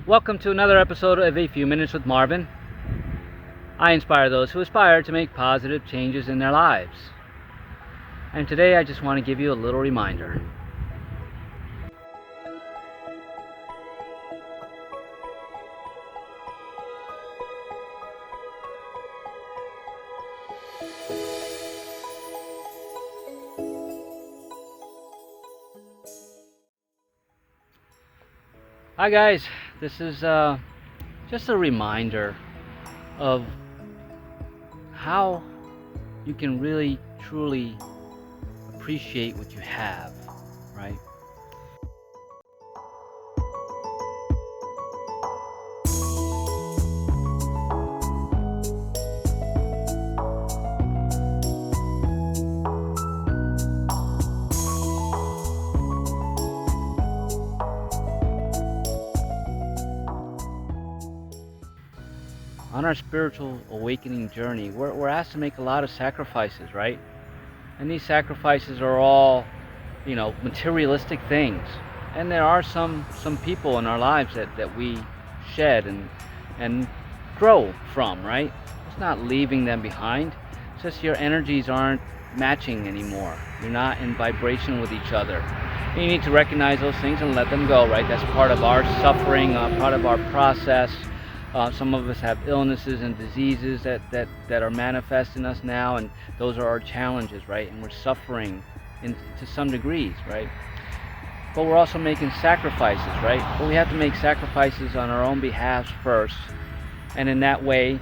Welcome to another episode of A Few Minutes with Marvin. I inspire those who aspire to make positive changes in their lives. And today I just want to give you a little reminder. Hi guys, this is just a reminder of how you can really truly appreciate what you have, right? On our spiritual awakening journey, we're asked to make a lot of sacrifices, right? And these sacrifices are all, materialistic things. And there are some people in our lives that we shed and grow from, right? It's not leaving them behind. It's just your energies aren't matching anymore. You're not in vibration with each other. And you need to recognize those things and let them go, right? That's part of our suffering, part of our process. Some of us have illnesses and diseases that are manifesting us now, and those are our challenges, right? And we're suffering to some degrees, right? But we're also making sacrifices, right? But we have to make sacrifices on our own behalf first, and in that way,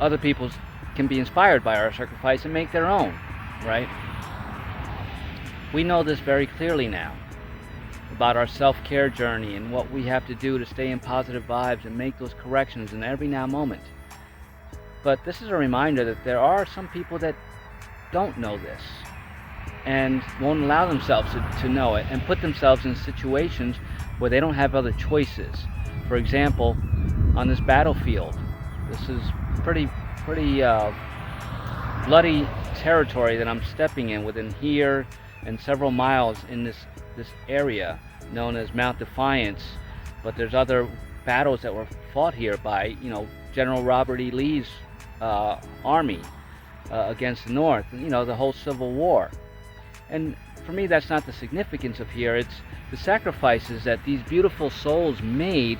other people can be inspired by our sacrifice and make their own, right? We know this very clearly now about our self-care journey and what we have to do to stay in positive vibes and make those corrections in every now moment. But this is a reminder that there are some people that don't know this and won't allow themselves to know it and put themselves in situations where they don't have other choices. For example, on this battlefield, this is pretty bloody territory that I'm stepping in within here and several miles in this area known as Mount Defiance, but there's other battles that were fought here by General Robert E. Lee's army against the North, the whole Civil War. And for me, that's not the significance of here. It's the sacrifices that these beautiful souls made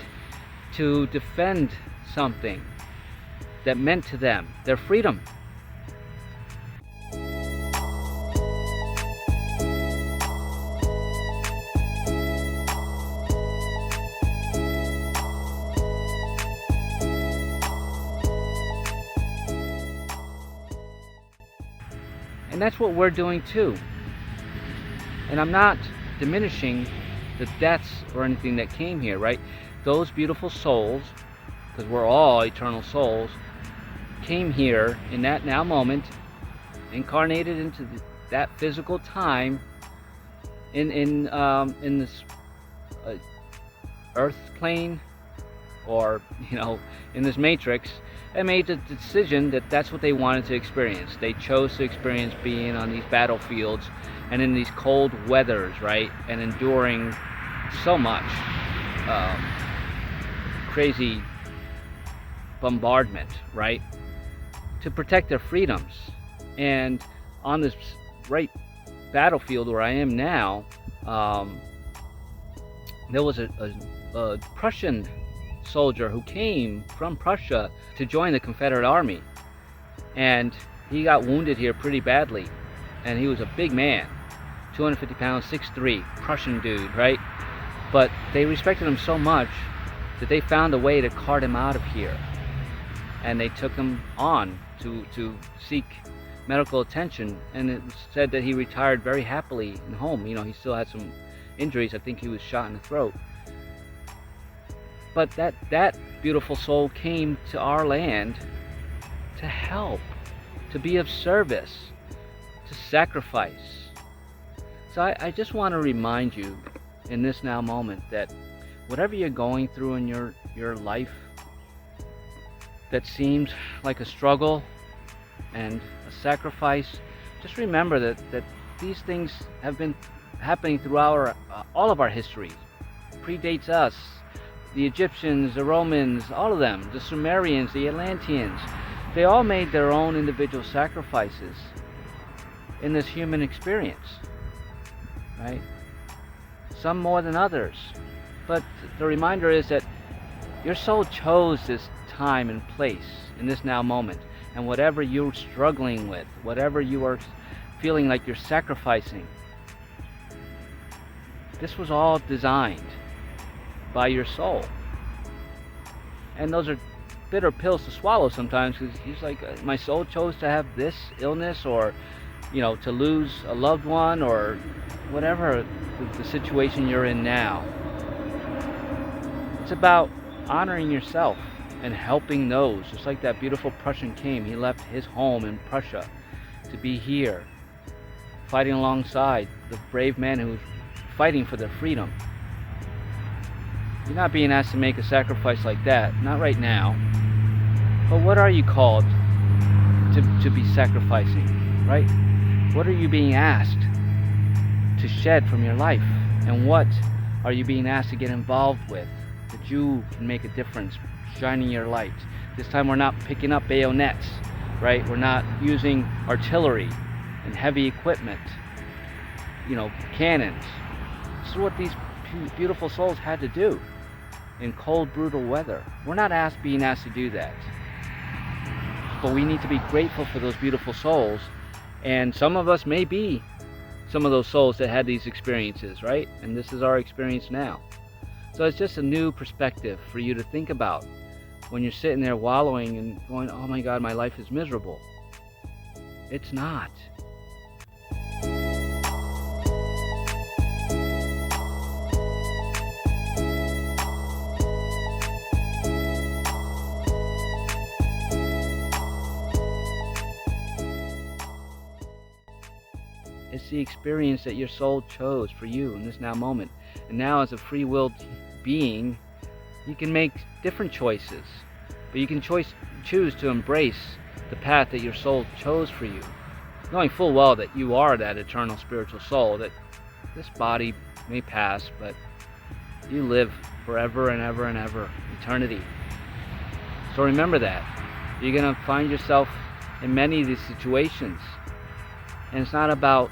to defend something that meant to them their freedom. And that's what we're doing too. And I'm not diminishing the deaths or anything that came here, right? Those beautiful souls, because we're all eternal souls, came here in that now moment, incarnated into that physical time in this earth plane, or in this matrix, and made the decision that that's what they wanted to experience. They chose to experience being on these battlefields and in these cold weathers, right? And enduring so much crazy bombardment, right? To protect their freedoms. And on this right battlefield where I am now, there was a Prussian soldier who came from Prussia to join the Confederate Army, and he got wounded here pretty badly, and he was a big man, 250 pounds, 6'3", Prussian dude, right? But they respected him so much that they found a way to cart him out of here, and they took him on to seek medical attention, and it said that he retired very happily in home. He still had some injuries. I think he was shot in the throat. But that beautiful soul came to our land to help, to be of service, to sacrifice. So I just want to remind you in this now moment that whatever you're going through in your life that seems like a struggle and a sacrifice, just remember that these things have been happening throughout all of our history. predates us. The Egyptians, the Romans, all of them, the Sumerians, the Atlanteans, they all made their own individual sacrifices in this human experience, right? Some more than others. But the reminder is that your soul chose this time and place in this now moment. And whatever you're struggling with, whatever you are feeling like you're sacrificing, this was all designed by your soul. And those are bitter pills to swallow sometimes, because he's like, my soul chose to have this illness, or to lose a loved one, or whatever the situation you're in now. It's about honoring yourself and helping those, just like that beautiful Prussian king. He left his home in Prussia to be here, fighting alongside the brave men who fighting for their freedom. You're not being asked to make a sacrifice like that, not right now. But what are you called to be sacrificing, right? What are you being asked to shed from your life? And what are you being asked to get involved with that you can make a difference, shining your light? This time we're not picking up bayonets, right? We're not using artillery and heavy equipment, cannons. This is what these beautiful souls had to do in cold, brutal weather. We're not being asked to do that. But we need to be grateful for those beautiful souls. And some of us may be some of those souls that had these experiences, right? And this is our experience now. So it's just a new perspective for you to think about when you're sitting there wallowing and going, oh my God, my life is miserable. It's not. It's the experience that your soul chose for you in this now moment. And now, as a free-willed being, you can make different choices. But you can choose to embrace the path that your soul chose for you, knowing full well that you are that eternal spiritual soul, that this body may pass, but you live forever and ever and ever, eternity. So remember that. You're going to find yourself in many of these situations. And it's not about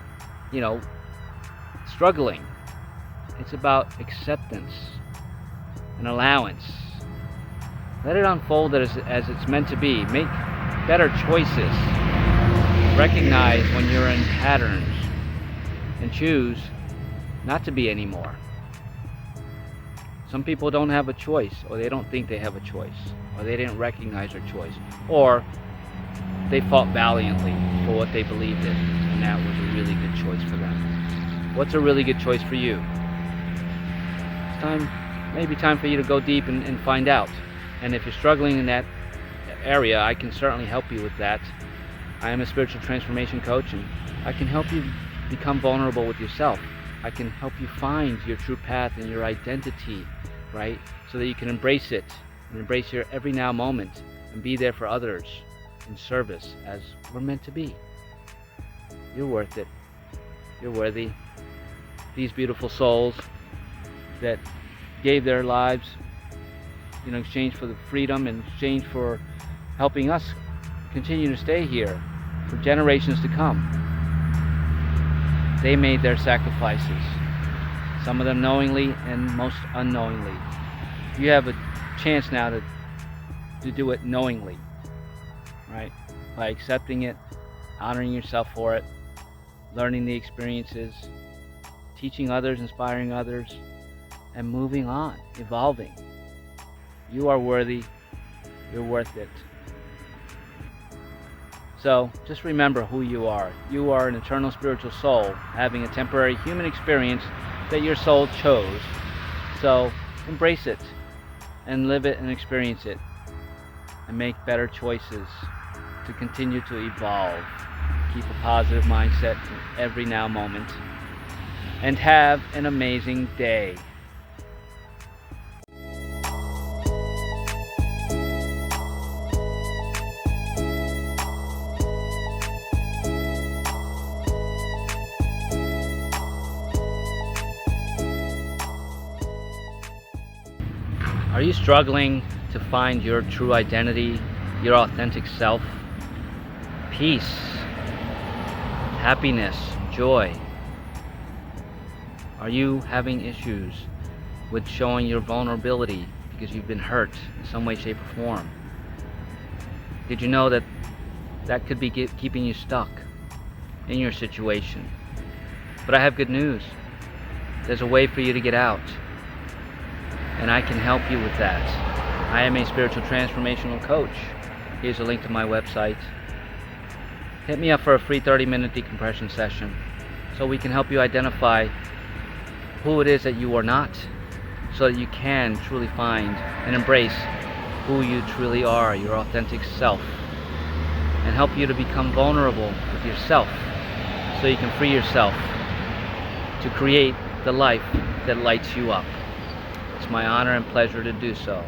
struggling. It's about acceptance and allowance. Let it unfold as it's meant to be. Make better choices. Recognize when you're in patterns and choose not to be anymore. Some people don't have a choice, or they don't think they have a choice, or they didn't recognize their choice, or they fought valiantly for what they believed in, and that was a really good choice for them. What's a really good choice for you? It's maybe time for you to go deep and find out. And if you're struggling in that area, I can certainly help you with that. I am a spiritual transformation coach, and I can help you become vulnerable with yourself. I can help you find your true path and your identity, right? So that you can embrace it, and embrace your every now moment, and be there for others in service as we're meant to be. You're worth it. You're worthy. These beautiful souls that gave their lives in exchange for the freedom, in exchange for helping us continue to stay here for generations to come. They made their sacrifices, some of them knowingly and most unknowingly. You have a chance now to do it knowingly, right? By accepting it, honoring yourself for it, learning the experiences, teaching others, inspiring others, and moving on, evolving. You are worthy. You're worth it. So just remember who you are. You are an eternal spiritual soul having a temporary human experience that your soul chose. So embrace it and live it and experience it, and make better choices to continue to evolve. Keep a positive mindset in every now moment, and have an amazing day. Are you struggling to find your true identity, your authentic self? Peace, happiness, joy. Are you having issues with showing your vulnerability because you've been hurt in some way, shape, or form? Did you know that that could be keeping you stuck in your situation? But I have good news. There's a way for you to get out, and I can help you with that. I am a spiritual transformational coach. Here's a link to my website. Hit me up for a free 30-minute decompression session so we can help you identify who it is that you are not, so that you can truly find and embrace who you truly are, your authentic self, and help you to become vulnerable with yourself so you can free yourself to create the life that lights you up. It's my honor and pleasure to do so.